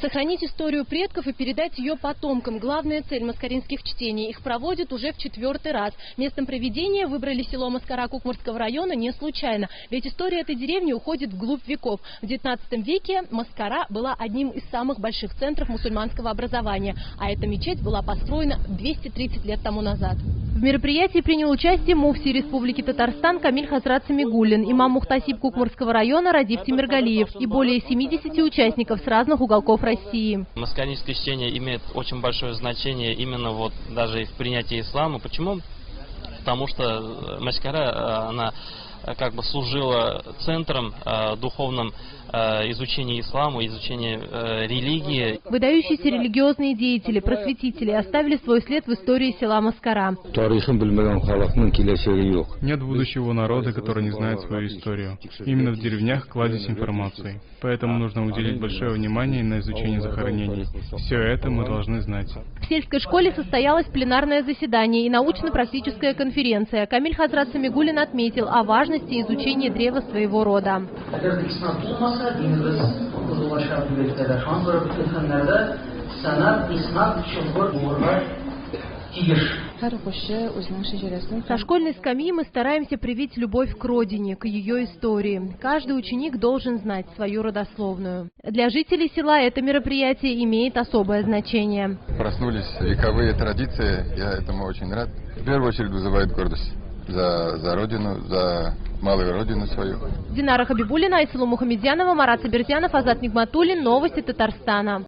Сохранить историю предков и передать ее потомкам – главная цель маскаринских чтений. Их проводят уже в 4-й раз. Местом проведения выбрали село Маскара Кукмурского района не случайно. Ведь история этой деревни уходит вглубь веков. В 19 веке Маскара была одним из самых больших центров мусульманского образования. А эта мечеть была построена 230 лет тому назад. В мероприятии принял участие муфтий Республики Татарстан Камиль Хазрат Самигуллин, имам Мухтасиб Кукмурского района Радиф Тимиргалиев и более 70 участников с разных уголков России. Маскаринское чтение имеет очень большое значение именно вот даже в принятии ислама. Почему? Потому что Маскара, она как бы служила центром духовным изучения ислама, изучения религии. Выдающиеся религиозные деятели, просветители оставили свой след в истории села Маскара. Нет будущего народа, который не знает свою историю. Именно в деревнях кладезь информации. Поэтому нужно уделить большое внимание на изучение захоронений. Все это мы должны знать. В сельской школе состоялось пленарное заседание и научно-практическая конференция. Камиль Хазрат Самигуллин отметил о важности изучения древа своего рода. Со школьной скамьи мы стараемся привить любовь к родине, к ее истории. Каждый ученик должен знать свою родословную. Для жителей села это мероприятие имеет особое значение. Проснулись вековые традиции, я этому очень рад. В первую очередь вызывает гордость за родину, за малую родину свою. Динара Хабибуллина, Айсулу Мухамедзянова, Марат Сабирзянов, Азат Нигматуллин. Новости Татарстана.